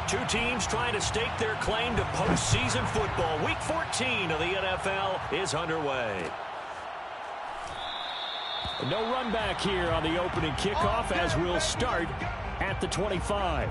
Two teams trying to stake their claim to postseason football. Week 14 of the NFL is underway. No run back here on the opening kickoff as we'll start at the 25.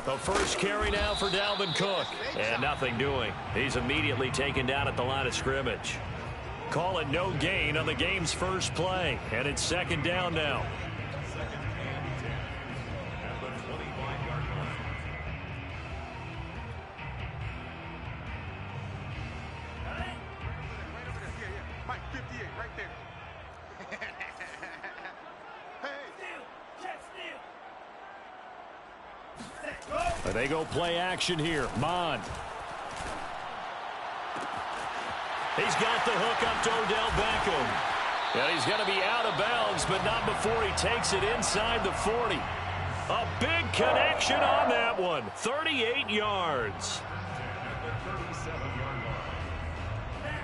The first carry now for Dalvin Cook. And nothing doing. He's immediately taken down at the line of scrimmage. Call it no gain on the game's first play. And it's second down now. They go play action here. Mond. He's got the hook up to Odell Beckham. And he's going to be out of bounds, but not before he takes it inside the 40. A big connection on that one. 38 yards.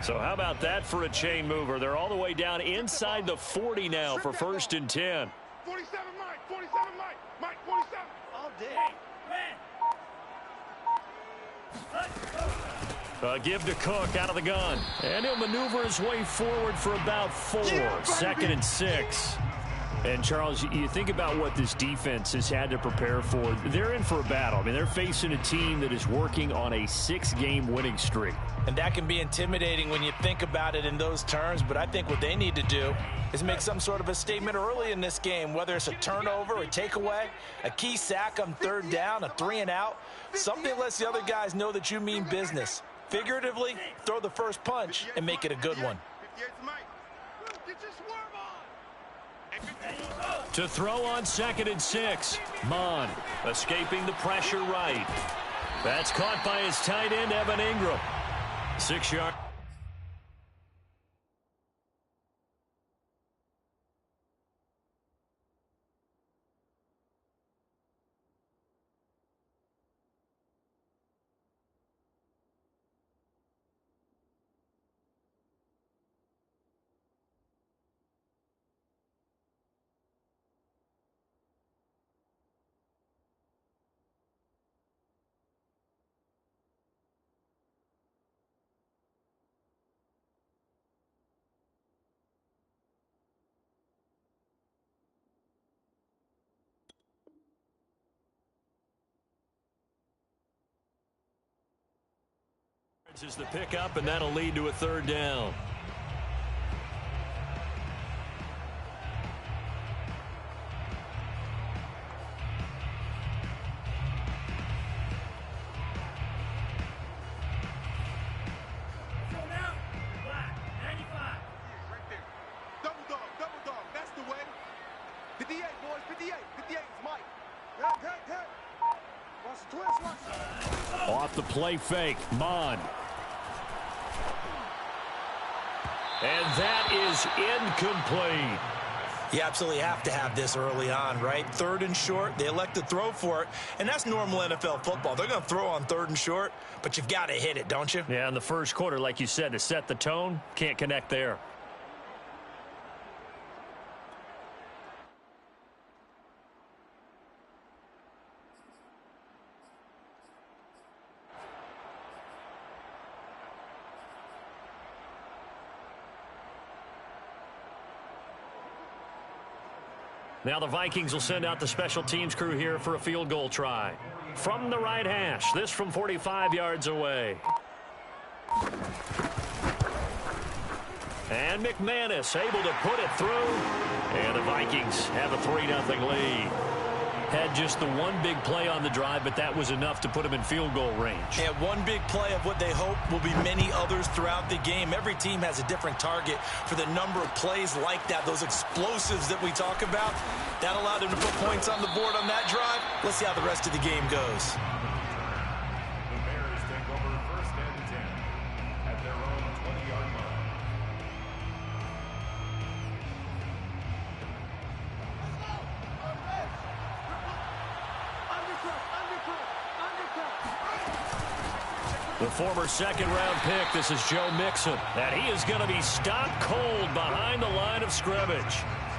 So how about that for a chain mover? They're all the way down inside the 40 now for 1st and 10. 47 Mike, 47 Mike, Mike 47. All day. Give to Cook out of the gun. And he'll maneuver his way forward for about 4. Yeah, 2nd and 6. And, Charles, you think about what this defense has had to prepare for. They're in for a battle. I mean, they're facing a team that is working on a 6-game winning streak. And that can be intimidating when you think about it in those terms. But I think what they need to do is make some sort of a statement early in this game, whether it's a turnover, a takeaway, a key sack on 3rd down, a 3-and-out. Something that lets the other guys know that you mean business. Figuratively, throw the first punch and make it a good one. To throw on 2nd and 6. Mond escaping the pressure right. That's caught by his tight end, Evan Ingram. 6-yard. Is the pickup, and that'll lead to a 3rd down. Off the play fake, Mond. And that is incomplete. You absolutely have to have this early on, right? 3rd and short, they elect to throw for it, and that's normal NFL football. They're going to throw on 3rd and short, but you've got to hit it, don't you? Yeah, in the first quarter, like you said, to set the tone, can't connect there. Now the Vikings will send out the special teams crew here for a field goal try. From the right hash, this from 45 yards away. And McManus able to put it through. And the Vikings have a 3-0 lead. Had just the one big play on the drive, but that was enough to put them in field goal range. Yeah, one big play of what they hope will be many others throughout the game. Every team has a different target for the number of plays like that, those explosives that we talk about. That allowed them to put points on the board on that drive. Let's see how the rest of the game goes. The Bears take over 1st and 10 at their own 20-yard line. The former second-round pick, this is Joe Mixon. And he is going to be stopped cold behind the line of scrimmage.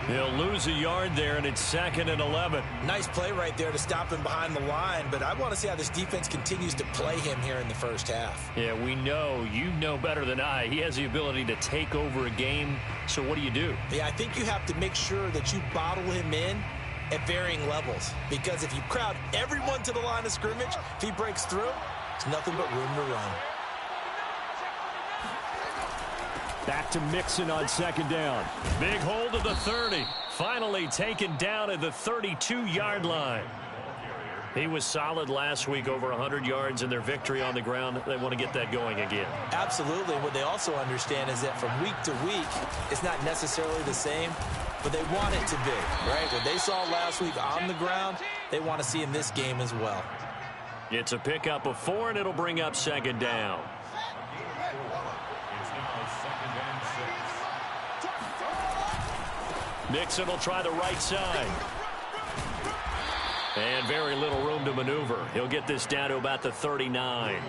He'll lose a yard there, and it's 2nd and 11. Nice play right there to stop him behind the line, but I want to see how this defense continues to play him here in the first half. Yeah, we know. You know better than I. He has the ability to take over a game, so what do you do? Yeah, I think you have to make sure that you bottle him in at varying levels, because if you crowd everyone to the line of scrimmage, if he breaks through, it's nothing but room to run. Back to Mixon on 2nd down. Big hold of the 30. Finally taken down at the 32-yard line. He was solid last week, over 100 yards in their victory on the ground. They want to get that going again. Absolutely. What they also understand is that from week to week, it's not necessarily the same, but they want it to be, right? What they saw last week on the ground, they want to see in this game as well. It's a pickup of 4, and it'll bring up 2nd down. Mixon will try the right side. And very little room to maneuver. He'll get this down to about the 39.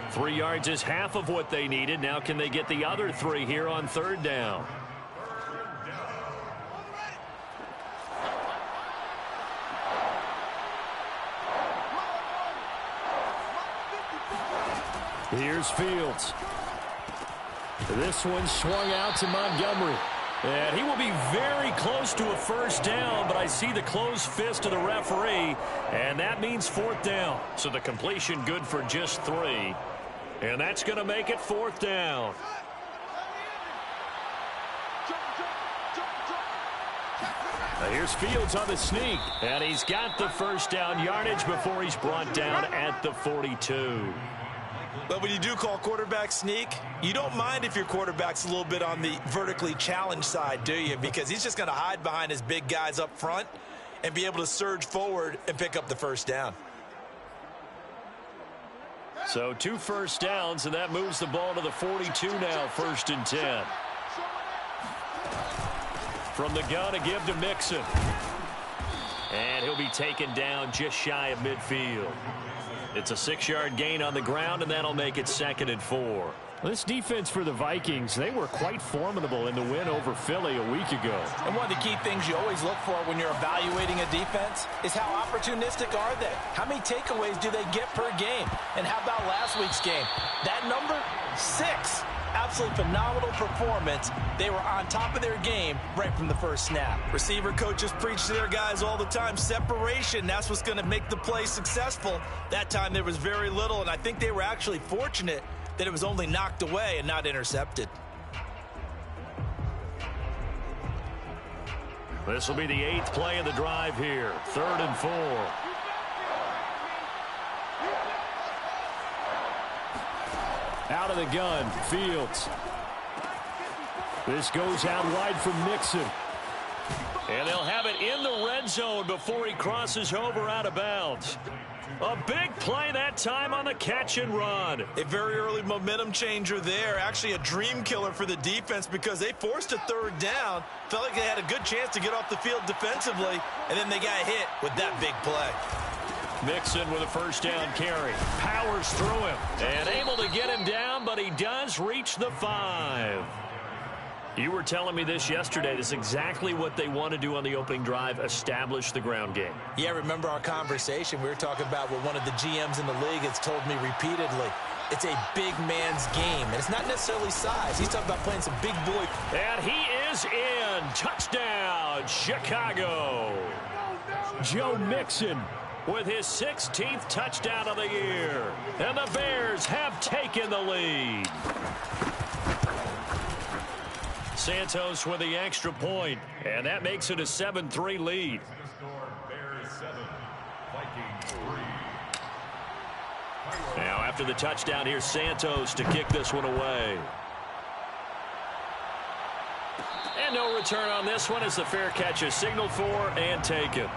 3 yards is half of what they needed. Now can they get the other 3 here on 3rd down? Here's Fields. This one swung out to Montgomery. And he will be very close to a first down, but I see the closed fist of the referee, and that means 4th down. So the completion good for just 3. And that's going to make it 4th down. Now here's Fields on the sneak, and he's got the first down yardage before he's brought down at the 42. But when you do call quarterback sneak, you don't mind if your quarterback's a little bit on the vertically challenged side, do you? Because he's just going to hide behind his big guys up front and be able to surge forward and pick up the first down. So 2 first downs, and that moves the ball to the 42 now, 1st and 10. From the gun, a give to Mixon. And he'll be taken down just shy of midfield. It's a 6-yard gain on the ground, and that'll make it 2nd and 4. This defense for the Vikings, they were quite formidable in the win over Philly a week ago. And one of the key things you always look for when you're evaluating a defense is how opportunistic are they? How many takeaways do they get per game? And how about last week's game? That number, 6. Absolutely phenomenal performance. They were on top of their game right from the first snap. Receiver coaches preach to their guys all the time. Separation, that's what's going to make the play successful. That time there was very little, and I think they were actually fortunate that it was only knocked away and not intercepted. This will be the 8th play of the drive here. 3rd and 4. Out of the gun, Fields. This goes out wide for Mixon. And they'll have it in the red zone before he crosses over out of bounds. A big play that time on the catch and run. A very early momentum changer there. Actually a dream killer for the defense because they forced a 3rd down. Felt like they had a good chance to get off the field defensively, and then they got hit with that big play. Mixon with a first down carry. Powers through him. And able to get him down, but he does reach the 5. You were telling me this yesterday. This is exactly what they want to do on the opening drive, establish the ground game. Yeah, remember our conversation. We were talking about what one of the GMs in the league has told me repeatedly. It's a big man's game, and it's not necessarily size. He's talking about playing some big boy. And he is in. Touchdown, Chicago. Joe Mixon with his 16th touchdown of the year. And the Bears have taken the lead. Santos with the extra point, and that makes it a 7-3 lead. Now after the touchdown, here's Santos to kick this one away. And no return on this one as the fair catch is signaled for and taken.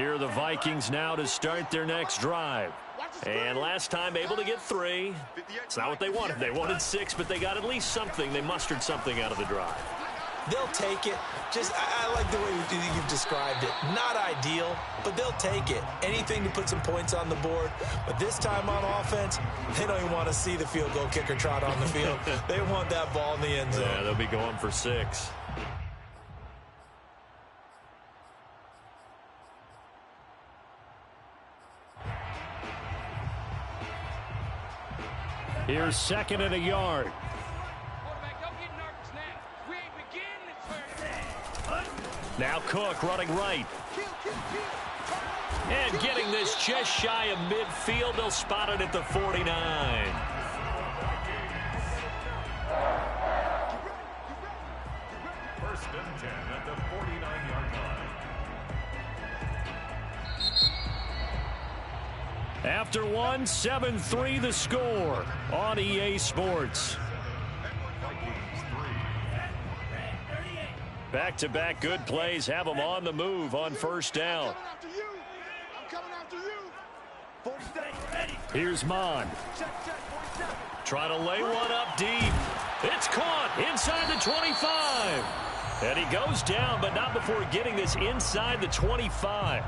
Here are the Vikings now to start their next drive. And last time able to get 3. It's not what they wanted. They wanted 6, but they got at least something. They mustered something out of the drive. They'll take it. I like the way you've described it. Not ideal, but they'll take it. Anything to put some points on the board. But this time on offense, they don't even want to see the field goal kicker trot on the field. They want that ball in the end zone. Yeah, they'll be going for 6. Here's 2nd and a yard. Now Cook running right. And getting this just shy of midfield. They'll spot it at the 49. First and 10 at the 49-yard line. After 1, 7-3 the score on EA Sports. Back-to-back good plays have them on the move on first down. Here's Mon. Trying to lay one up deep. It's caught inside the 25. And he goes down, but not before getting this inside the 25.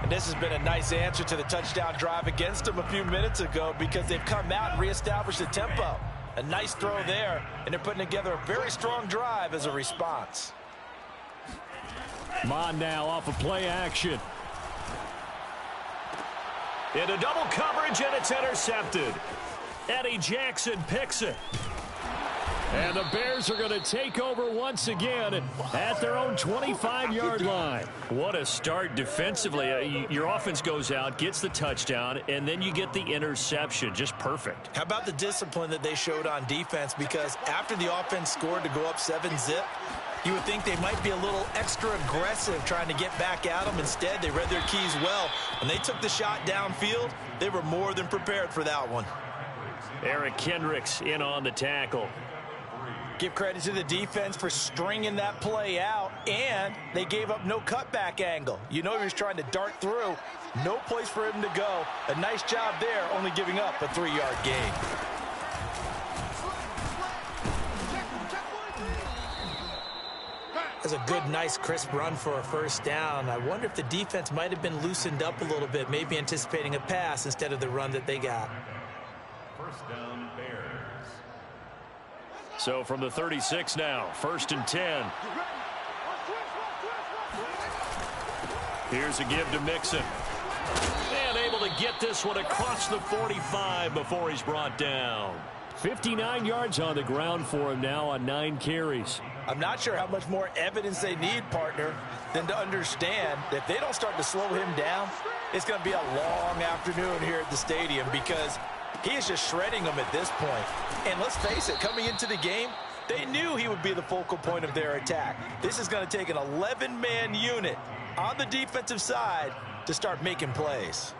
And this has been a nice answer to the touchdown drive against them a few minutes ago because they've come out and reestablished the tempo. A nice throw there, and they're putting together a very strong drive as a response. Mon now off of play action. Into double coverage, and it's intercepted. Eddie Jackson picks it. And the Bears are going to take over once again at their own 25-yard line. What a start defensively. Your offense goes out, gets the touchdown, and then you get the interception. Just perfect. How about the discipline that they showed on defense? Because after the offense scored to go up 7-zip, you would think they might be a little extra aggressive trying to get back at them. Instead, they read their keys well. When they took the shot downfield, they were more than prepared for that one. Eric Kendricks in on the tackle. Give credit to the defense for stringing that play out, and they gave up no cutback angle. You know he was trying to dart through. No place for him to go. A nice job there, only giving up a 3-yard gain. That's a good, nice, crisp run for a first down. I wonder if the defense might have been loosened up a little bit, maybe anticipating a pass instead of the run that they got. First down, Bears. So from the 36 now, 1st and 10. Here's a give to Mixon. And able to get this one across the 45 before he's brought down. 59 yards on the ground for him now on 9 carries. I'm not sure how much more evidence they need, partner, than to understand that if they don't start to slow him down, it's going to be a long afternoon here at the stadium because he is just shredding them at this point. And let's face it, coming into the game, they knew he would be the focal point of their attack. This is going to take an 11-man unit on the defensive side to start making plays.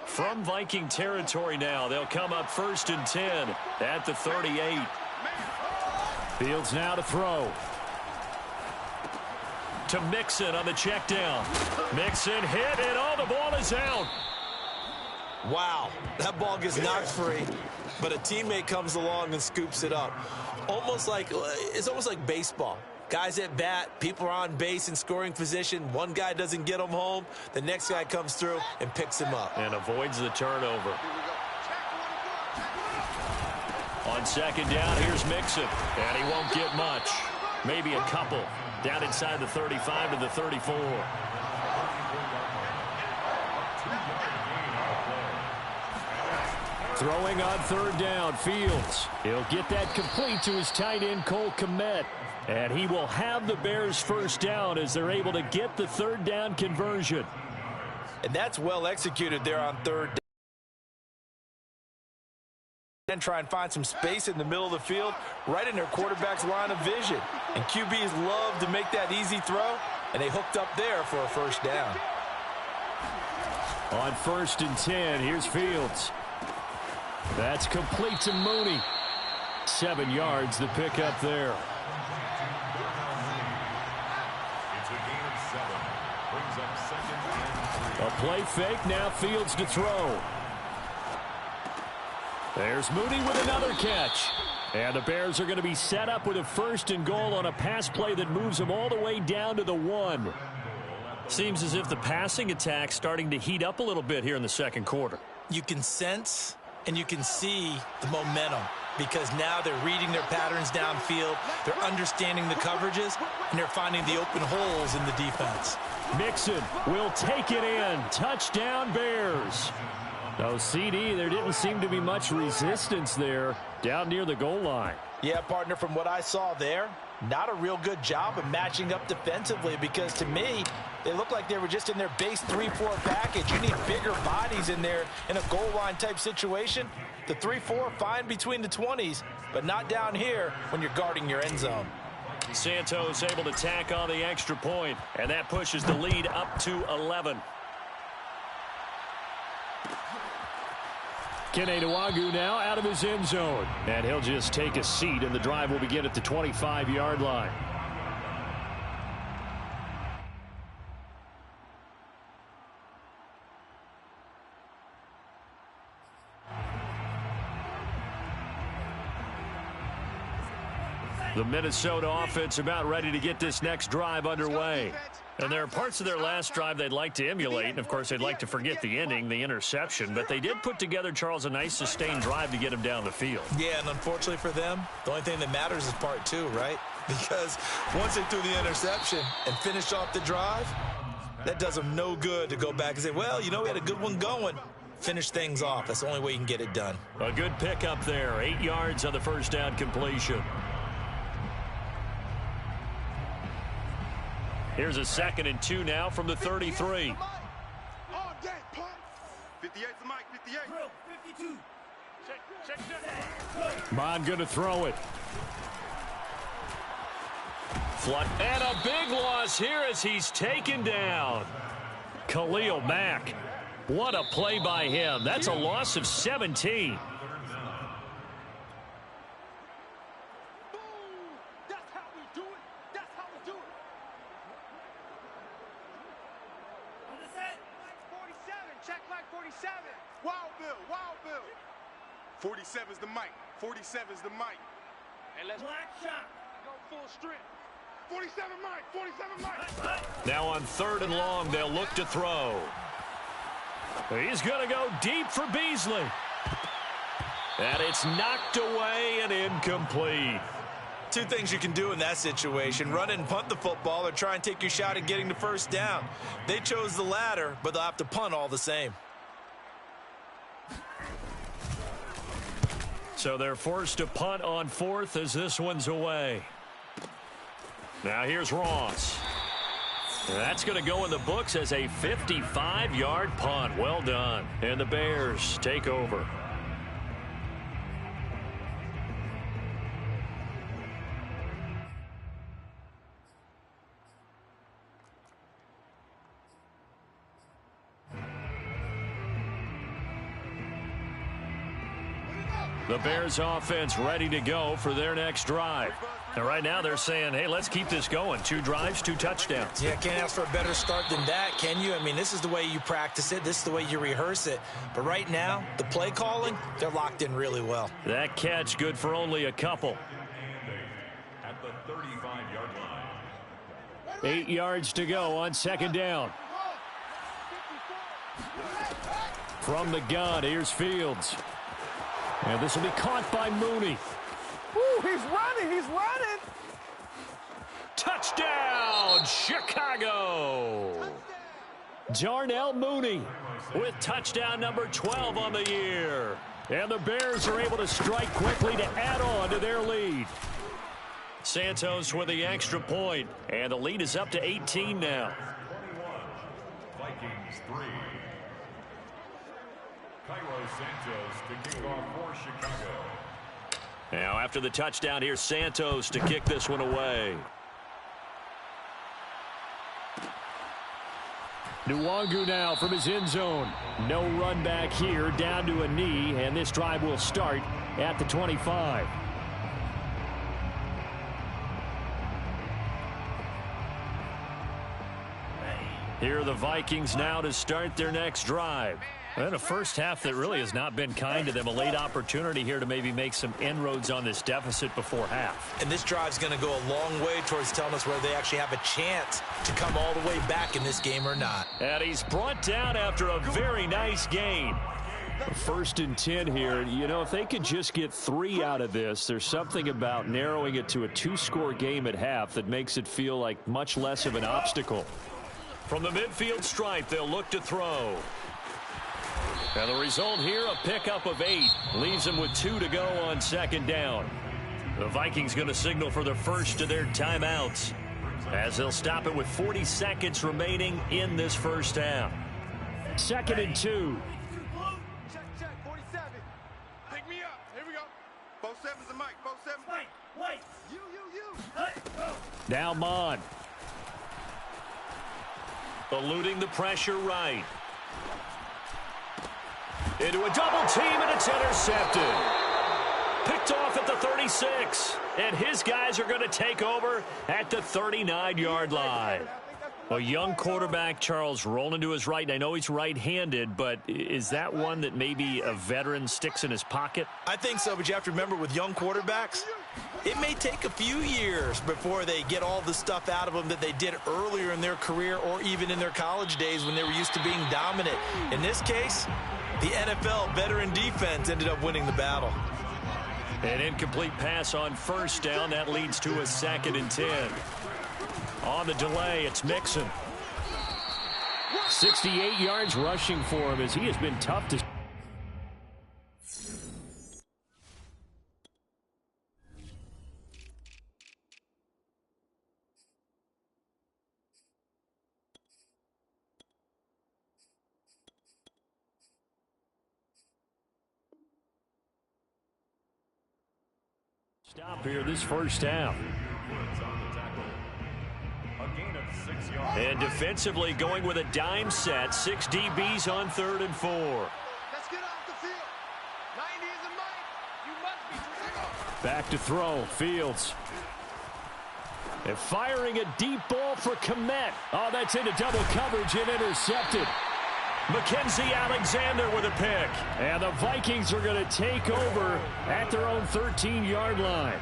From Viking territory now, they'll come up 1st and 10 at the 38. Fields now to throw. To Mixon on the check down. Mixon hit, and the ball is out. Wow, that ball gets knocked free, but a teammate comes along and scoops it up. It's almost like baseball. Guys at bat, people are on base in scoring position. One guy doesn't get him home. The next guy comes through and picks him up. And avoids the turnover. On 2nd down, here's Mixon. And he won't get much. Maybe a couple. Down inside the 35 to the 34. Throwing on 3rd down, Fields. He'll get that complete to his tight end, Cole Kmet. And he will have the Bears' first down as they're able to get the 3rd down conversion. And that's well executed there on 3rd down. And try and find some space in the middle of the field, right in their quarterback's line of vision. And QBs love to make that easy throw, and they hooked up there for a first down. On 1st and 10, here's Fields. That's complete to Mooney. 7 yards, the pickup there. It's a gain of 7. A play fake, now Fields to throw. There's Mooney with another catch. And the Bears are going to be set up with a 1st and goal on a pass play that moves them all the way down to the 1. Seems as if the passing attack's starting to heat up a little bit here in the second quarter. You can sense and you can see the momentum because now they're reading their patterns downfield, they're understanding the coverages, and they're finding the open holes in the defense. Mixon will take it in. Touchdown, Bears. No, CD, there didn't seem to be much resistance there down near the goal line. Yeah, partner, from what I saw there, not a real good job of matching up defensively because to me, they look like they were just in their base 3-4 package. You need bigger bodies in there in a goal line type situation. The 3-4, fine between the 20s, but not down here when you're guarding your end zone. Santos able to tack on the extra point, and that pushes the lead up to 11. Kene Nwangwu now out of his end zone. And he'll just take a seat, and the drive will begin at the 25-yard line. The Minnesota offense about ready to get this next drive underway. And there are parts of their last drive they'd like to emulate. And, of course, they'd like to forget the ending, the interception. But they did put together, Charles, a nice sustained drive to get him down the field. Yeah, and unfortunately for them, the only thing that matters is part 2, right? Because once they threw the interception and finished off the drive, that does them no good to go back and say, well, you know, we had a good one going. Finish things off. That's the only way you can get it done. A good pickup there. 8 yards on the first down completion. Here's a 2nd and 2 now from the 33. All day, punt. 58 to Mike, 58. 52. Check. Bond going to throw it. Flood. And a big loss here as he's taken down. Khalil Mack. What a play by him. That's a loss of 17. Wild Bill. 47's the mic. 47's the mic. And let's black shot. Go full strength. 47 mic. 47 mic. Now on 3rd and long, they'll look to throw. He's going to go deep for Beasley. And it's knocked away and incomplete. 2 things you can do in that situation. Run and punt the football or try and take your shot at getting the first down. They chose the latter, but they'll have to punt all the same. So they're forced to punt on 4th as this one's away. Now here's Ross. That's going to go in the books as a 55-yard punt. Well done. And the Bears take over. The Bears offense ready to go for their next drive. And right now they're saying, hey, let's keep this going. 2 drives, 2 touchdowns. Yeah, can't ask for a better start than that, can you? I mean, this is the way you practice it. This is the way you rehearse it. But right now, the play calling, they're locked in really well. That catch good for only a couple. At the 35-yard line. 8 yards to go on 2nd down. From the gun, here's Fields. And this will be caught by Mooney. Ooh, he's running. Touchdown, Chicago. Darnell Mooney with touchdown number 12 on the year. And the Bears are able to strike quickly to add on to their lead. Santos with the extra point. And the lead is up to 18 now. 21, Vikings 3. Cairo Santos to kick off for Chicago. Now after the touchdown, here's Santos to kick this one away. Nwangwu now from his end zone. No run back here, down to a knee, and this drive will start at the 25. Here are the Vikings now to start their next drive. And a first half that really has not been kind to them. A late opportunity here to maybe make some inroads on this deficit before half. And this drive's going to go a long way towards telling us whether they actually have a chance to come all the way back in this game or not. And he's brought down after a very nice gain. 1st and 10 here. You know, if they could just get 3 out of this, there's something about narrowing it to a 2-score game at half that makes it feel like much less of an obstacle. From the midfield stripe, they'll look to throw. And the result here, a pickup of 8. Leaves them with 2 to go on 2nd down. The Vikings going to signal for the first of their timeouts, as they'll stop it with 40 seconds remaining in this first half. 2nd and 2. Check, 47. Pick me up. Here we go. Both sevens and Mike. Both sevens. Wait. You. Now Mon. Eluding the pressure right. Into a double team, and it's intercepted. Picked off at the 36. And his guys are going to take over at the 39-yard line. A young quarterback, Charles, rolling to his right. And I know he's right-handed, but is that one that maybe a veteran sticks in his pocket? I think so, but you have to remember with young quarterbacks, it may take a few years before they get all the stuff out of them that they did earlier in their career or even in their college days when they were used to being dominant. In this case, the NFL veteran defense ended up winning the battle. An incomplete pass on 1st down. That leads to a 2nd and 10. On the delay, it's Mixon. 68 yards rushing for him as he has been tough to... Stop here this first half. And defensively going with a dime set. 6 DBs on 3rd and 4. Let's get off the field. 90 is a Mike. You must be. Back to throw. Fields. And firing a deep ball for Kmet. Oh, that's into double coverage and intercepted. Mackenzie Alexander with a pick. And the Vikings are going to take over at their own 13-yard line.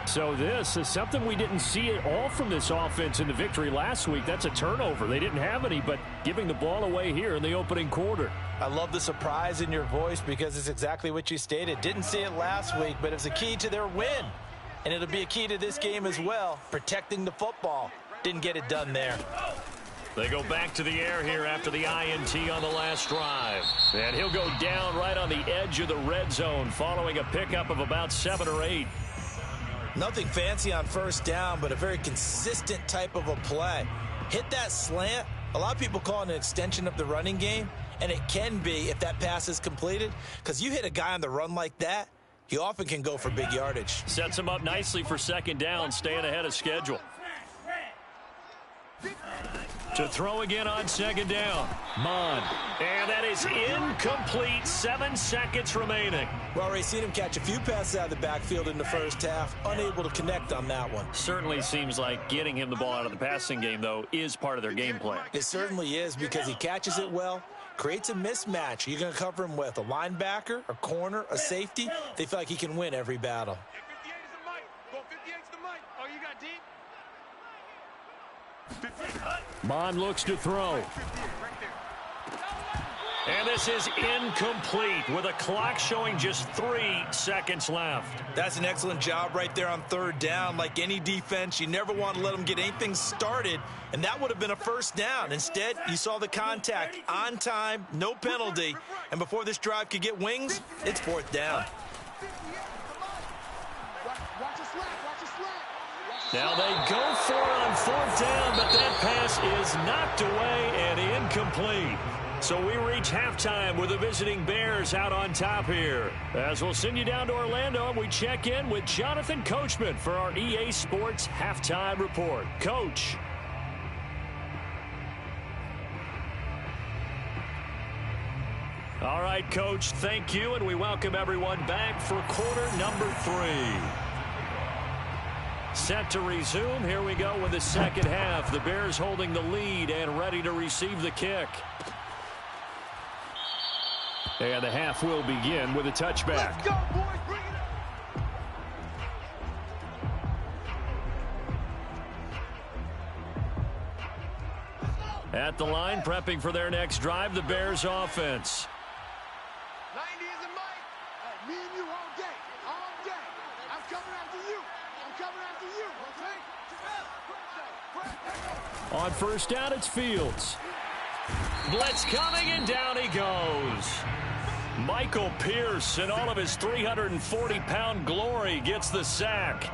So this is something we didn't see at all from this offense in the victory last week. That's a turnover. They didn't have any, but giving the ball away here in the opening quarter. I love the surprise in your voice because it's exactly what you stated. Didn't see it last week, but it's a key to their win. And it'll be a key to this game as well, protecting the football. Didn't get it done there. They go back to the air here after the INT on the last drive. And he'll go down right on the edge of the red zone following a pickup of about 7 or 8. Nothing fancy on 1st down, but a very consistent type of a play. Hit that slant. A lot of people call it an extension of the running game, and it can be if that pass is completed, because you hit a guy on the run like that, he often can go for big yardage. Sets him up nicely for 2nd down, staying ahead of schedule. To throw again on 2nd down. Mon. And that is incomplete. 7 seconds remaining. We've already seen him catch a few passes out of the backfield in the first half. Unable to connect on that one. Certainly seems like getting him the ball out of the passing game, though, is part of their game plan. It certainly is because he catches it well, creates a mismatch. You're going to cover him with a linebacker, a corner, a safety. They feel like he can win every battle. 58 is the Mike. Go 58 is the Mike. Oh, you got deep? Mon looks to throw. And this is incomplete with a clock showing just 3 seconds left. That's an excellent job right there on 3rd down. Like any defense, you never want to let them get anything started, and that would have been a 1st down. Instead, you saw the contact on time, no penalty, and before this drive could get wings, it's 4th down. Now they go for it on 4th down, but that pass is knocked away and incomplete. So we reach halftime with the visiting Bears out on top here. As we'll send you down to Orlando, and we check in with Jonathan Coachman for our EA Sports Halftime Report. Coach. All right, Coach, thank you, and we welcome everyone back for quarter number 3. Set to resume. Here we go with the second half. The Bears holding the lead and ready to receive the kick. And the half will begin with a touchback. Let's go, boys. Bring it up. At the line, prepping for their next drive, the Bears offense. 90 is a mic. Hey, me and you all day. All day. I'm coming after you. I'm coming after you. Okay? On first down, it's Fields. Blitz coming, and down he goes. Michael Pierce, in all of his 340-pound glory, gets the sack.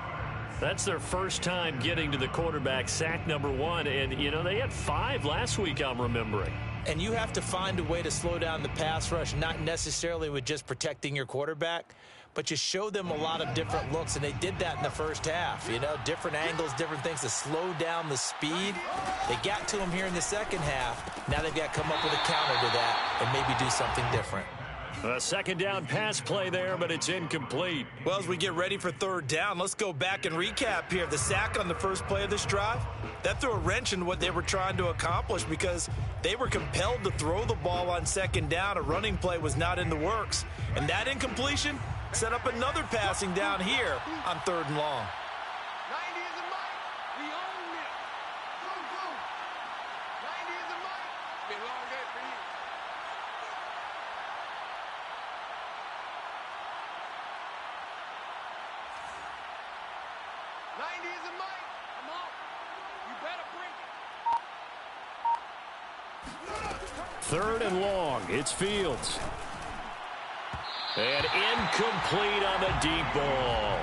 That's their first time getting to the quarterback, sack number 1. And, you know, they had 5 last week, I'm remembering. And you have to find a way to slow down the pass rush, not necessarily with just protecting your quarterback, but you show them a lot of different looks, and they did that in the first half. You know, different angles, different things to slow down the speed. They got to him here in the second half. Now they've got to come up with a counter to that and maybe do something different. A second down pass play there, but it's incomplete. Well, as we get ready for third down, let's go back and recap here. The sack on the first play of this drive, that threw a wrench in what they were trying to accomplish because they were compelled to throw the ball on second down. A running play was not in the works. And that incompletion set up another passing down here on third and long. 90 is a mic. We own it. Go, go. 90 is a mic. Been a long day for you. I'm out. You better bring it. Third and long. It's Fields. And incomplete on the deep ball.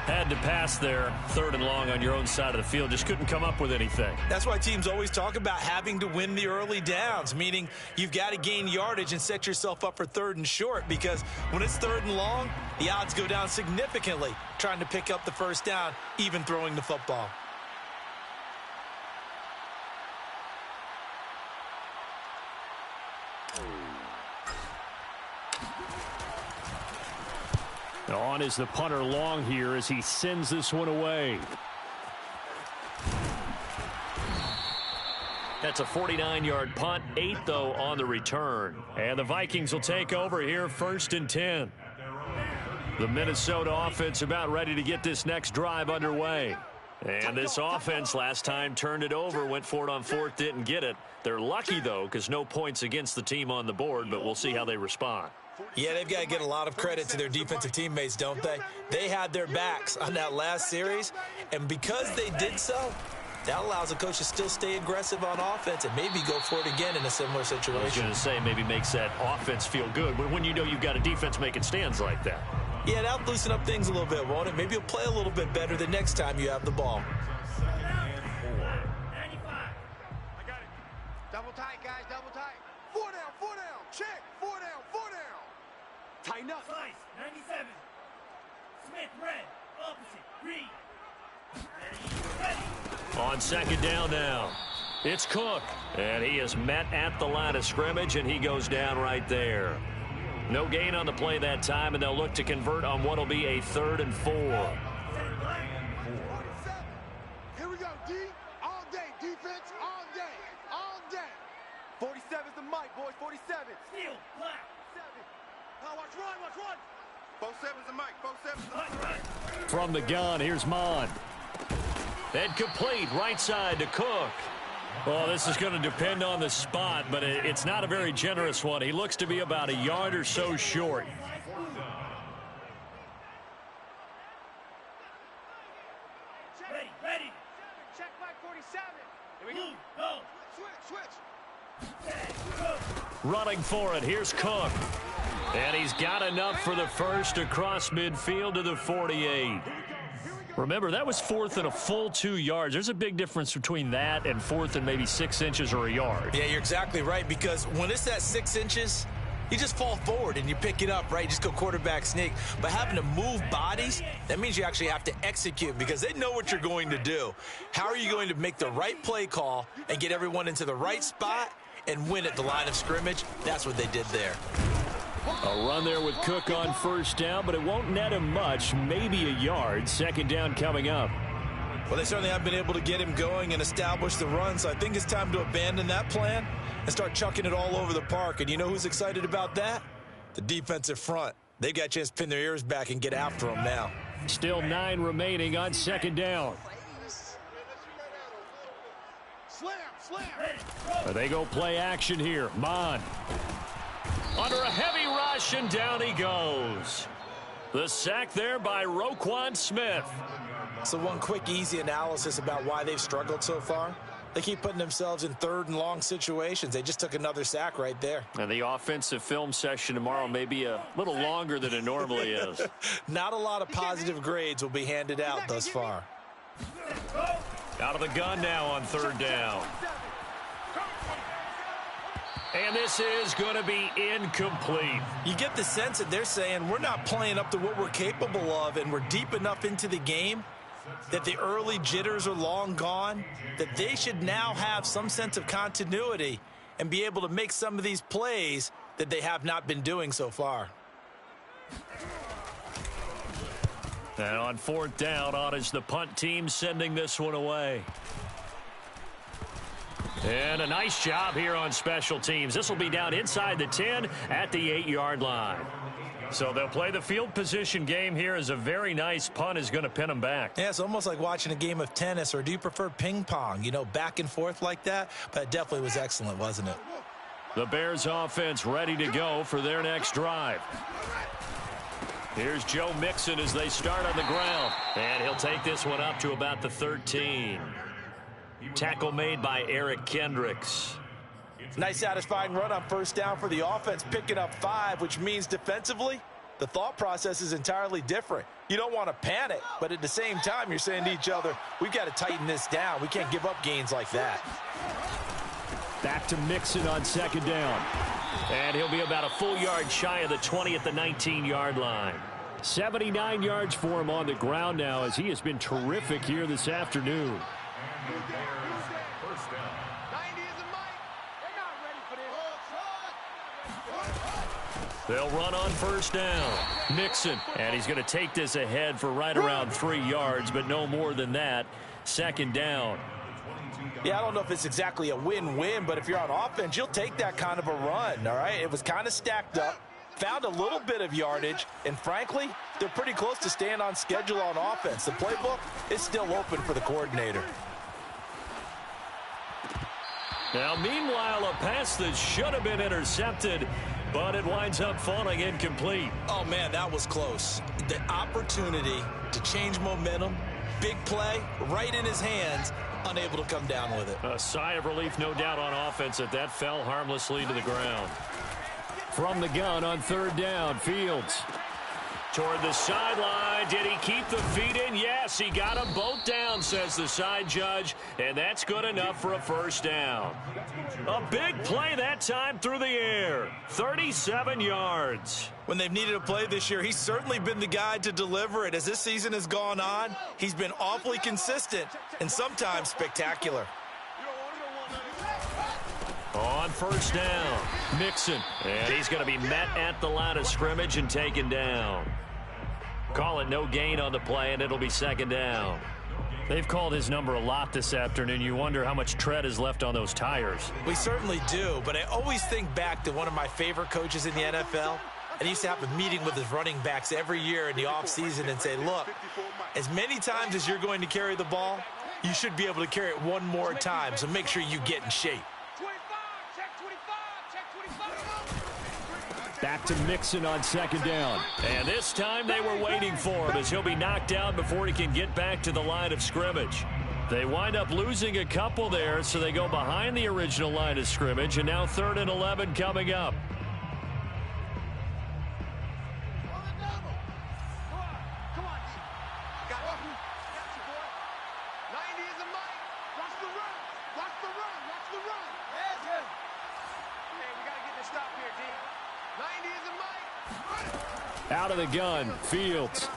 Had to pass there. Third and long on your own side of the field. Just couldn't come up with anything. That's why teams always talk about having to win the early downs, meaning you've got to gain yardage and set yourself up for third and short, because when it's third and long, the odds go down significantly trying to pick up the first down, even throwing the football. On is the punter long here as he sends this one away. That's a 49-yard punt, 8 though on the return. And the Vikings will take over here, 1st and 10. The Minnesota offense about ready to get this next drive underway. And this offense last time turned it over, went for it on 4th, didn't get it. They're lucky though, because no points against the team on the board, but we'll see how they respond. Yeah, they've got to get a lot of credit to their defensive teammates, don't they? They had their backs on that last series, and because they did so, that allows the coach to still stay aggressive on offense and maybe go for it again in a similar situation. I was going to say, maybe makes that offense feel good, but when you know you've got a defense making stands like that. Yeah, that'll loosen up things a little bit, won't it? Maybe you'll play a little bit better the next time you have the ball. 95. I got it. Double tight, guys, double tight. 4 down, check. 4 down. Tighten up. Slice, 97. Smith, red. Opposite, green. Ready. On second down now, it's Cook. And he is met at the line of scrimmage, and he goes down right there. No gain on the play that time, and they'll look to convert on what will be a 3rd and 4. 47. Here we go, D. All day. Defense, all day. All day. 47's the mic, boys. 47. Steel, black. 7. Oh, watch run. 47's the mic. 47's the mic. From the gun, here's Mond. And complete, right side to Cook. Well, this is going to depend on the spot, but it's not a very generous one. He looks to be about a yard or so short. Ready. Check back 47. Here we Blue, go. Switch. Running for it, here's Cook. And he's got enough for the first across midfield to the 48. Remember, that was 4th and a full 2 yards. There's a big difference between that and 4th and maybe 6 inches or a yard. Yeah, you're exactly right, because when it's at 6 inches, you just fall forward and you pick it up, right? You just go quarterback sneak. But having to move bodies, that means you actually have to execute because they know what you're going to do. How are you going to make the right play call and get everyone into the right spot and win at the line of scrimmage? That's what they did there. A run there with Cook on first down, but it won't net him much, maybe a yard. Second down coming up. Well, they certainly haven't been able to get him going and establish the run, so I think it's time to abandon that plan and start chucking it all over the park. And you know who's excited about that? The defensive front. They got a chance to pin their ears back and get after him now. Still 9 remaining on second down. They go play action here. Mon. Under a heavy rush, and down he goes. The sack there by Roquan Smith. So one quick, easy analysis about why they've struggled so far. They keep putting themselves in third and long situations. They just took another sack right there. And the offensive film session tomorrow may be a little longer than it normally is. Not a lot of positive grades will be handed out thus far. Out of the gun now on third down. And this is going to be incomplete. You get the sense that they're saying we're not playing up to what we're capable of, and we're deep enough into the game that the early jitters are long gone, that they should now have some sense of continuity and be able to make some of these plays that they have not been doing so far. And on fourth down, on is the punt team sending this one away. And a nice job here on special teams. This will be down inside the 10 at the 8-yard line. So they'll play the field position game here as a very nice punt is going to pin them back. Yeah, it's almost like watching a game of tennis, or do you prefer ping pong? You know, back and forth like that? But it definitely was excellent, wasn't it? The Bears offense ready to go for their next drive. Here's Joe Mixon as they start on the ground. And he'll take this one up to about the 13. Tackle made by Eric Kendricks. Nice satisfying run on first down for the offense, picking up 5, which means defensively, the thought process is entirely different. You don't want to panic, but at the same time, you're saying to each other, we've got to tighten this down. We can't give up gains like that. Back to Mixon on second down. And he'll be about a full yard shy of the 20 at the 19-yard line. 79 yards for him on the ground now, as he has been terrific here this afternoon. They'll run on first down. Mixon, and he's going to take this ahead for right around 3 yards, but no more than that. Second down. Yeah, I don't know if it's exactly a win-win, but if you're on offense, you'll take that kind of a run, all right? It was kind of stacked up, found a little bit of yardage, and frankly, they're pretty close to staying on schedule on offense. The playbook is still open for the coordinator. Now, meanwhile, a pass that should have been intercepted, but it winds up falling incomplete. Oh, man, that was close. The opportunity to change momentum, big play, right in his hands, unable to come down with it. A sigh of relief, no doubt, on offense that fell harmlessly to the ground. From the gun on third down, Fields. Toward the sideline. Did he keep the feet in? Yes, he got them both down, says the side judge, and that's good enough for a first down. A big play that time through the air. 37 yards. When they've needed a play this year, he's certainly been the guy to deliver it. As this season has gone on, he's been awfully consistent and sometimes spectacular. On first down, Mixon, and he's going to be met at the line of scrimmage and taken down. Call it no gain on the play, and it'll be second down. They've called his number a lot this afternoon. You wonder how much tread is left on those tires. We certainly do, but I always think back to one of my favorite coaches in the NFL, and he used to have a meeting with his running backs every year in the offseason and say, look, as many times as you're going to carry the ball, you should be able to carry it one more time, so make sure you get in shape. Back to Mixon on second down. And this time they were waiting for him as he'll be knocked down before he can get back to the line of scrimmage. They wind up losing a couple there, so they go behind the original line of scrimmage, and now 3rd and 11 coming up. Out of the gun, Fields.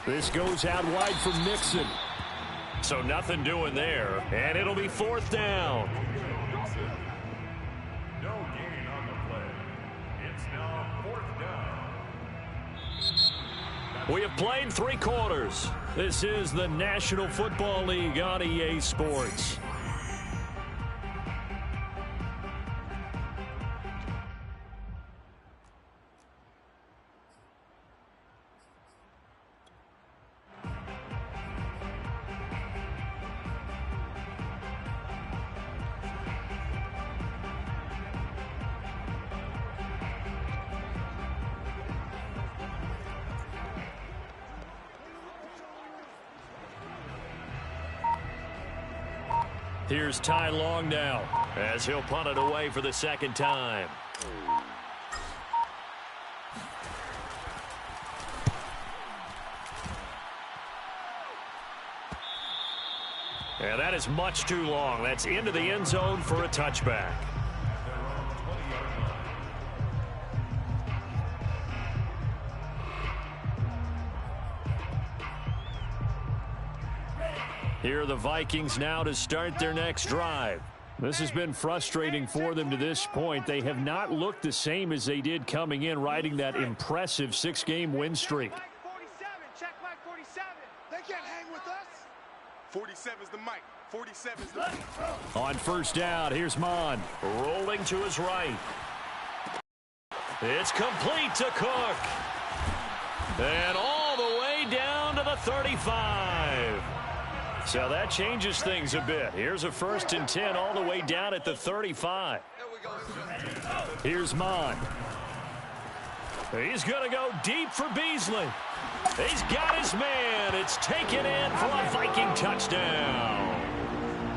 This goes out wide for Mixon. So nothing doing there, and it'll be 4th down. No gain on the play. It's now 4th down. We have played 3 quarters. This is the National Football League on EA Sports. Here's Ty Long now as he'll punt it away for the second time. And that is much too long. That's into the end zone for a touchback. Here are the Vikings now to start their next drive. This has been frustrating for them to this point. They have not looked the same as they did coming in, riding that impressive 6-game win streak. 47, check Mike 47. They can't hang with us. 47's the mic. 47's the mic. On first down, here's Mond. Rolling to his right. It's complete to Cook. And all the way down to the 35. So that changes things a bit. Here's a 1st and 10 all the way down at the 35. Here's Mond. He's going to go deep for Beasley. He's got his man. It's taken in for a Viking touchdown.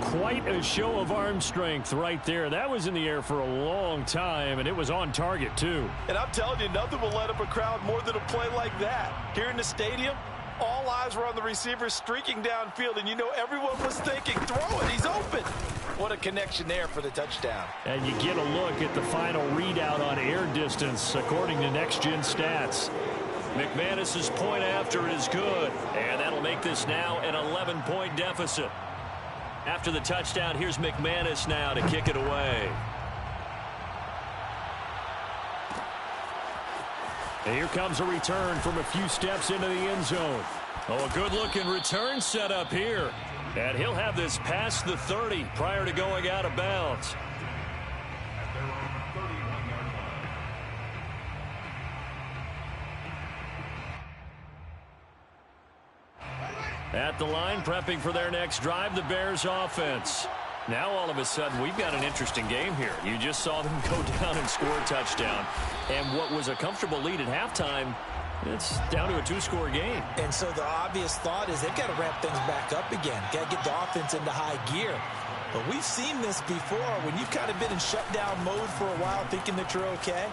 Quite a show of arm strength right there. That was in the air for a long time, and it was on target, too. And I'm telling you, nothing will let up a crowd more than a play like that. Here in the stadium, all eyes were on the receiver streaking downfield, and you know everyone was thinking, throw it, he's open. What a connection there for the touchdown. And you get a look at the final readout on air distance, according to Next Gen Stats. McManus's point after is good, and that'll make this now an 11-point deficit. After the touchdown, here's McManus now to kick it away. And here comes a return from a few steps into the end zone. Oh, a good-looking return set up here. And he'll have this past the 30 prior to going out of bounds. At the line, prepping for their next drive, the Bears offense. Now, all of a sudden, we've got an interesting game here. You just saw them go down and score a touchdown. And what was a comfortable lead at halftime, it's down to a 2-score game. And so the obvious thought is they've got to ramp things back up again. Got to get the offense into high gear. But we've seen this before. When you've kind of been in shutdown mode for a while thinking that you're okay,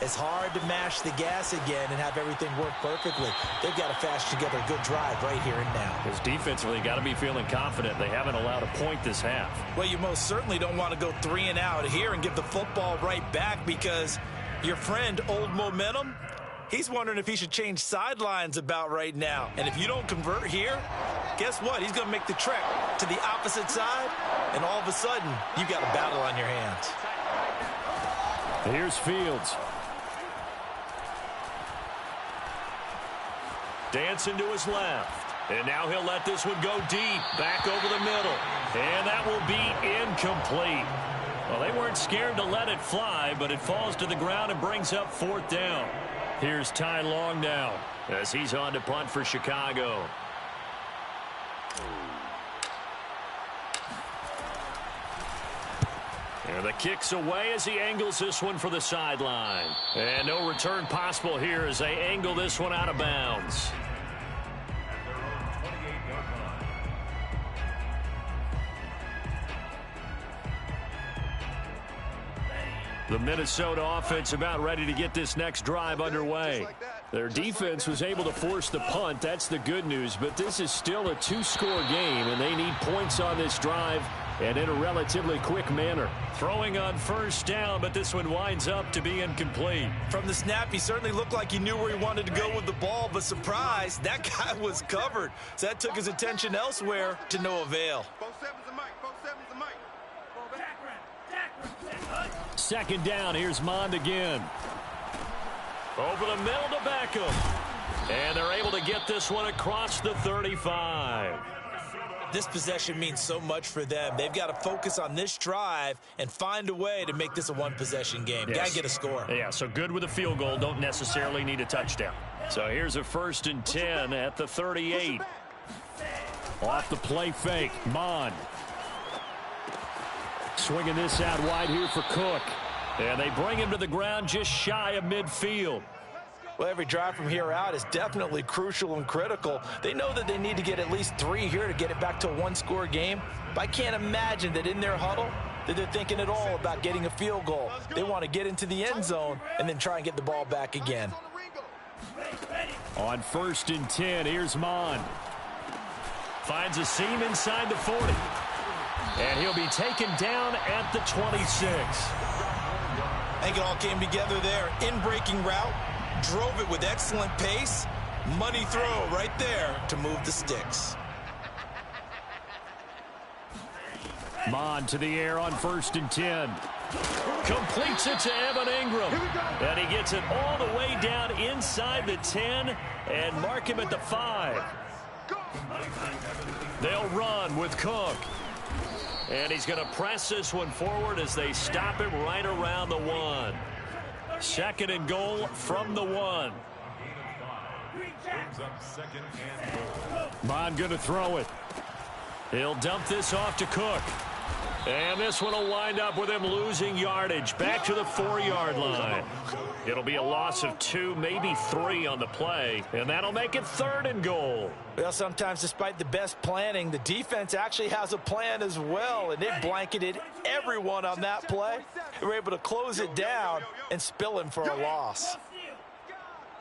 it's hard to mash the gas again and have everything work perfectly. They've got to fashion together a good drive right here and now. Because defensively, got to be feeling confident. They haven't allowed a point this half. Well, you most certainly don't want to go 3 and out here and give the football right back, because your friend, Old Momentum, he's wondering if he should change sidelines about right now. And if you don't convert here, guess what? He's going to make the trek to the opposite side, and all of a sudden, you've got a battle on your hands. Here's Fields. Dancing to his left. And now he'll let this one go deep. Back over the middle. And that will be incomplete. Well, they weren't scared to let it fly, but it falls to the ground and brings up 4th down. Here's Ty Long now as he's on to punt for Chicago. And the kick's away as he angles this one for the sideline. And no return possible here as they angle this one out of bounds. The Minnesota offense about ready to get this next drive underway. Their defense was able to force the punt. That's the good news. But this is still a 2-score game, and they need points on this drive and in a relatively quick manner. Throwing on first down, but this one winds up to be incomplete. From the snap, he certainly looked like he knew where he wanted to go with the ball, but surprise, that guy was covered. So that took his attention elsewhere to no avail. 47's the mic. 47's the mic. Second down, here's Mond again. Over the middle to Beckham. And they're able to get this one across the 35. This possession means so much for them. They've got to focus on this drive and find a way to make this a one-possession game. Yes. Got to get a score. Yeah, so good with a field goal. Don't necessarily need a touchdown. So here's a 1st and 10 at the 38. Off the play fake, Mond. Swinging this out wide here for Cook. And they bring him to the ground just shy of midfield. Well, every drive from here out is definitely crucial and critical. They know that they need to get at least 3 here to get it back to a one-score game. But I can't imagine that in their huddle that they're thinking at all about getting a field goal. They want to get into the end zone and then try and get the ball back again. On 1st and 10, here's Mond. Finds a seam inside the 40. And he'll be taken down at the 26. I think it all came together there. In-breaking route. Drove it with excellent pace. Money throw right there to move the sticks. Mond to the air on 1st and 10. Completes it to Evan Ingram. And he gets it all the way down inside the 10 and mark him at the 5. They'll run with Cook. And he's going to press this one forward as they stop him right around the 1. 2nd and goal from the 1. Mond going to throw it. He'll dump this off to Cook. And this one will wind up with him losing yardage back to the 4-yard line. It'll be a loss of 2, maybe 3 on the play. And that'll make it 3rd and goal. Well, sometimes despite the best planning, the defense actually has a plan as well. And they blanketed everyone on that play. They were able to close it down and spill him for a loss.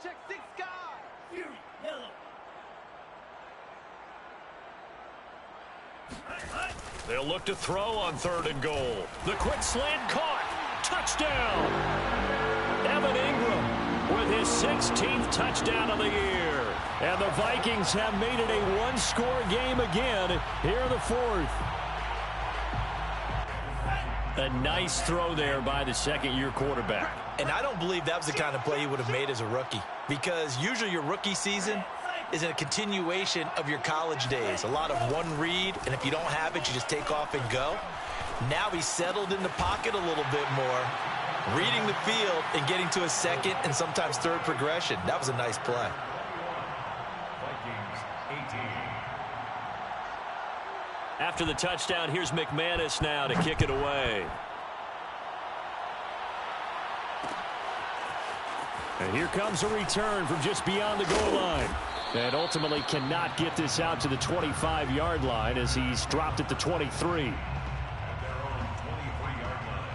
Check 6 guys. Fury, yellow. They'll look to throw on 3rd and goal. The quick slant caught. Touchdown. Evan Ingram with his 16th touchdown of the year. And the Vikings have made it a one-score game again here in the 4th. A nice throw there by the second-year quarterback. And I don't believe that was the kind of play he would have made as a rookie, because usually your rookie season is a continuation of your college days. A lot of one read, and if you don't have it, you just take off and go. Now he's settled in the pocket a little bit more, reading the field and getting to a 2nd and sometimes 3rd progression. That was a nice play. Vikings 18. After the touchdown, here's McManus now to kick it away. And here comes a return from just beyond the goal line. And ultimately cannot get this out to the 25-yard line as he's dropped at the 23. At their own 23-yard line.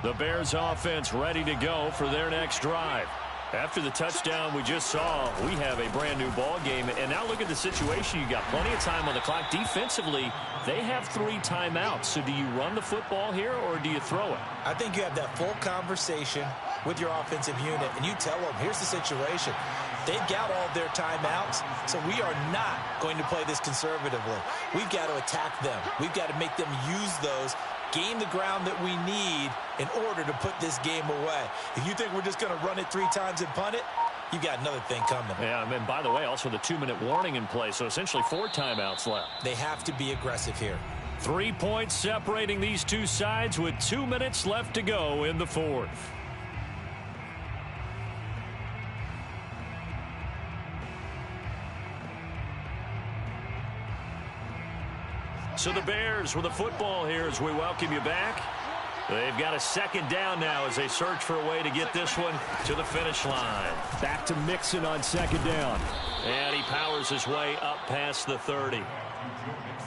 The Bears offense ready to go for their next drive. After the touchdown we just saw, we have a brand new ball game. And now look at the situation. You got plenty of time on the clock. Defensively, they have 3 timeouts. So do you run the football here or do you throw it? I think you have that full conversation with your offensive unit, and you tell them, here's the situation. They've got all of their timeouts, so we are not going to play this conservatively. We've got to attack them. We've got to make them use those, gain the ground that we need in order to put this game away. If you think we're just going to run it 3 times and punt it, you've got another thing coming. Yeah, and by the way, also the 2-minute warning in play, so essentially 4 timeouts left. They have to be aggressive here. 3 points separating these two sides with 2 minutes left to go in the 4th. So the Bears with the football here as we welcome you back. They've got a 2nd down now as they search for a way to get this one to the finish line. Back to Mixon on 2nd down. And he powers his way up past the 30.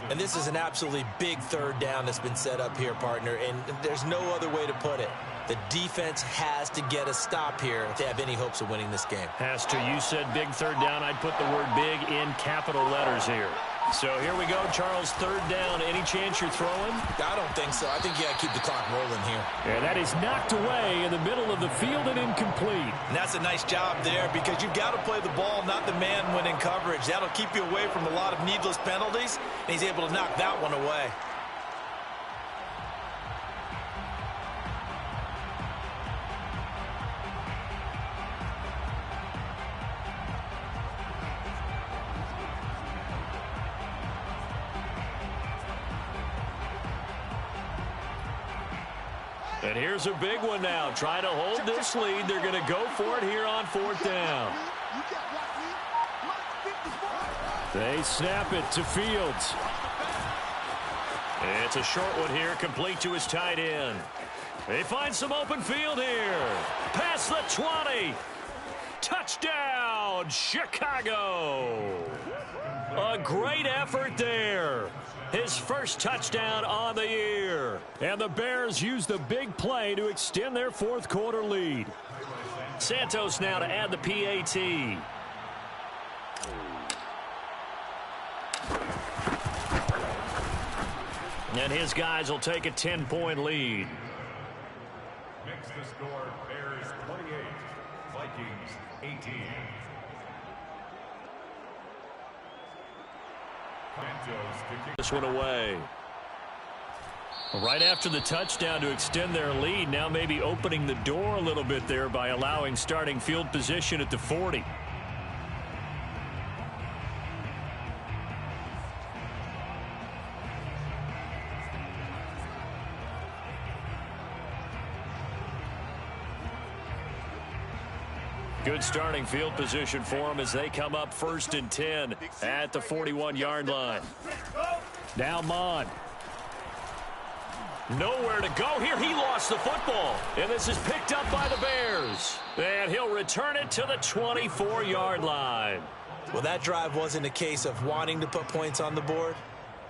And this is an absolutely big 3rd down that's been set up here, partner, and there's no other way to put it. The defense has to get a stop here if they have any hopes of winning this game. Has to. You said big 3rd down. I'd put the word big in capital letters here. So here we go, Charles, 3rd down. Any chance you're throwing? I don't think so. I think you got to keep the clock rolling here. And that is knocked away in the middle of the field and incomplete. And that's a nice job there because you've got to play the ball, not the man when in coverage. That'll keep you away from a lot of needless penalties, and he's able to knock that one away. And here's a big one now. Trying to hold this lead. They're going to go for it here on 4th down. They snap it to Fields. It's a short one here, complete to his tight end. They find some open field here. Past the 20. Touchdown, Chicago. A great effort there. His first touchdown on the year. And the Bears use the big play to extend their 4th quarter lead. Santos now to add the PAT. And his guys will take a 10-point lead. Makes the score Bears 28, Vikings 18. This one away. Right after the touchdown to extend their lead, now maybe opening the door a little bit there by allowing starting field position at the 40. Good starting field position for them as they come up 1st and 10 at the 41-yard line. Now Mond. Nowhere to go here. He lost the football. And this is picked up by the Bears. And he'll return it to the 24-yard line. Well, that drive wasn't a case of wanting to put points on the board.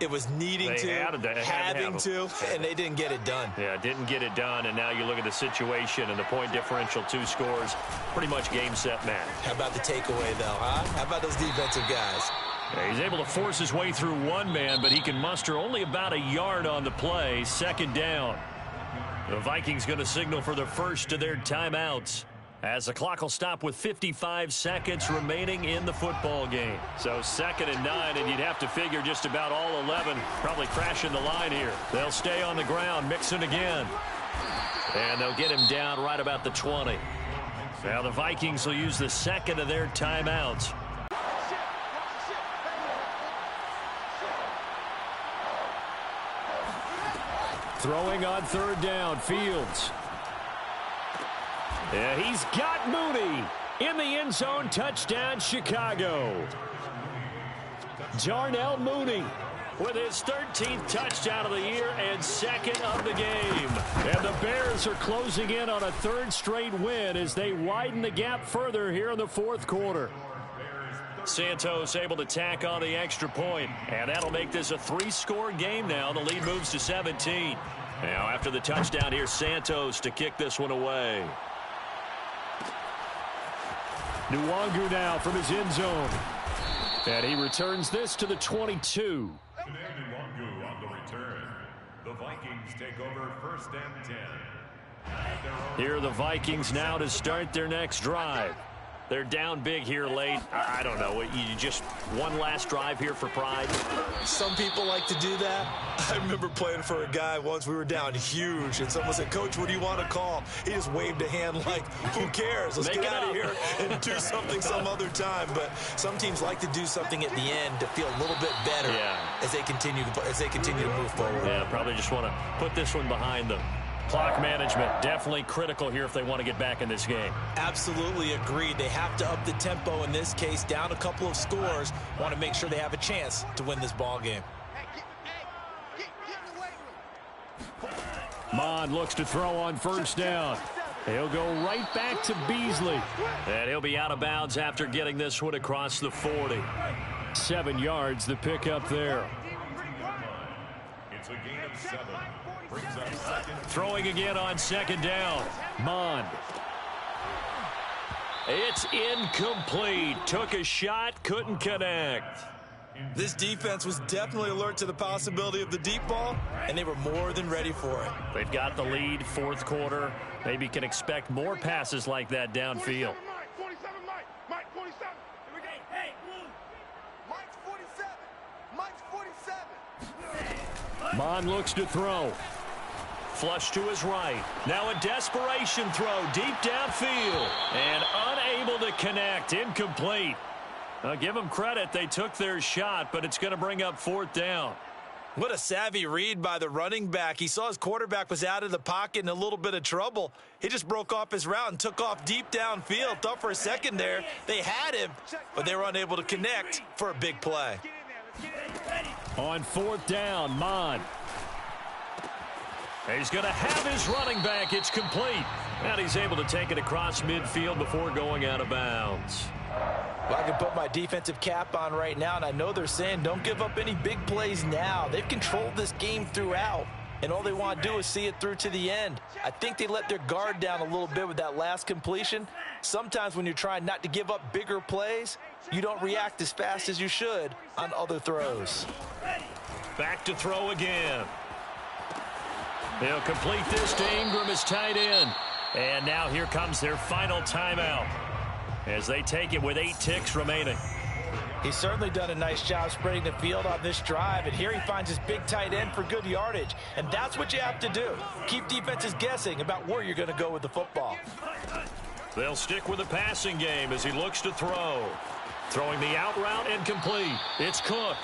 It was needing having to, and they didn't get it done. Yeah, didn't get it done, and now you look at the situation and the point differential, 2 scores, pretty much game, set, match. How about the takeaway, though, huh? How about those defensive guys? Yeah, he's able to force his way through one man, but he can muster only about a yard on the play. 2nd down. The Vikings going to signal for the first of their timeouts, as the clock will stop with 55 seconds remaining in the football game. So 2nd and 9, and you'd have to figure just about all 11 probably crashing the line here. They'll stay on the ground, mixing again. And they'll get him down right about the 20. Now the Vikings will use the 2nd of their timeouts. Throwing on 3rd down, Fields. Yeah, he's got Mooney in the end zone. Touchdown, Chicago. Darnell Mooney with his 13th touchdown of the year and 2nd of the game. And the Bears are closing in on a 3rd straight win as they widen the gap further here in the 4th quarter. Santos able to tack on the extra point, and that'll make this a 3-score game now. The lead moves to 17. Now after the touchdown, here's Santos to kick this one away. Nwangu now from his end zone. And he returns this to the 22. Nwangu on the return. The Vikings take over 1st and 10. Here are the Vikings now to start their next drive. They're down big here late. I don't know. You just one last drive here for pride? Some people like to do that. I remember playing for a guy once. We were down huge, and someone said, "Coach, what do you want to call?" He just waved a hand like, who cares? Let's get out of here and do something some other time. But some teams like to do something at the end to feel a little bit better as they continue to move forward. Yeah, probably just want to put this one behind them. Clock management definitely critical here if they want to get back in this game. Absolutely agreed. They have to up the tempo in this case, down a couple of scores. Want to make sure they have a chance to win this ball game. Mond looks to throw on 1st down. He'll go right back to Beasley. And he'll be out of bounds after getting this one across the 40. 7 yards, the pickup there. It's a gain of 7. Throwing again on 2nd down. Mond. It's incomplete. Took a shot, couldn't connect. This defense was definitely alert to the possibility of the deep ball, and they were more than ready for it. They've got the lead, 4th quarter. Maybe can expect more passes like that downfield. 47, Mike, 47. Hey, Mike's 47. Mike's 47. Mond looks to throw. Flush to his right. Now a desperation throw deep downfield. And unable to connect. Incomplete. Give them credit. They took their shot, but it's going to bring up 4th down. What a savvy read by the running back. He saw his quarterback was out of the pocket in a little bit of trouble. He just broke off his route and took off deep downfield. Thought for a second there they had him, but they were unable to connect for a big play. On 4th down, Mond. He's going to have his running back. It's complete. And he's able to take it across midfield before going out of bounds. Well, I can put my defensive cap on right now, and I know they're saying don't give up any big plays now. They've controlled this game throughout, and all they want to do is see it through to the end. I think they let their guard down a little bit with that last completion. Sometimes when you're trying not to give up bigger plays, you don't react as fast as you should on other throws. Back to throw again. They'll complete this to Ingram as tight end. And now here comes their final timeout as they take it with 8 ticks remaining. He's certainly done a nice job spreading the field on this drive, and here he finds his big tight end for good yardage. And that's what you have to do. Keep defenses guessing about where you're going to go with the football. They'll stick with the passing game as he looks to throw. Throwing the out route and complete. It's Cook.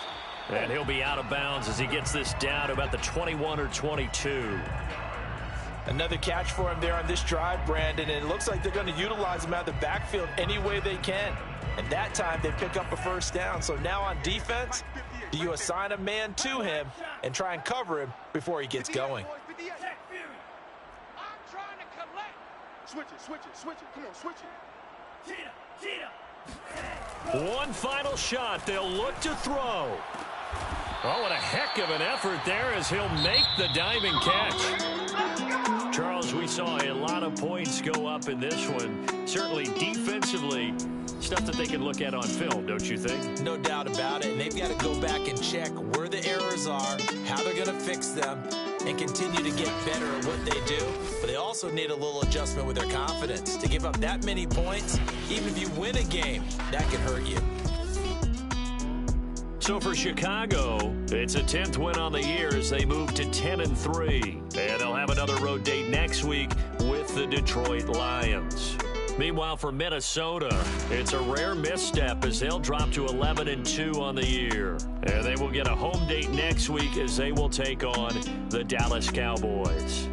And he'll be out of bounds as he gets this down to about the 21 or 22. Another catch for him there on this drive, Brandon, and it looks like they're going to utilize him out of the backfield any way they can. And that time they pick up a first down. So now on defense, do you assign a man to him and try and cover him before he gets going? Switch it. Come on, switch it. One final shot. They'll look to throw. Oh, what a heck of an effort there as he'll make the diving catch. Charles, we saw a lot of points go up in this one. Certainly defensively, stuff that they can look at on film, don't you think? No doubt about it. And they've got to go back and check where the errors are, how they're going to fix them, and continue to get better at what they do. But they also need a little adjustment with their confidence. To give up that many points, even if you win a game, that can hurt you. So for Chicago, it's a 10th win on the year as they move to 10-3. And they'll have another road date next week with the Detroit Lions. Meanwhile, for Minnesota, it's a rare misstep as they'll drop to 11-2 on the year. And they will get a home date next week as they will take on the Dallas Cowboys.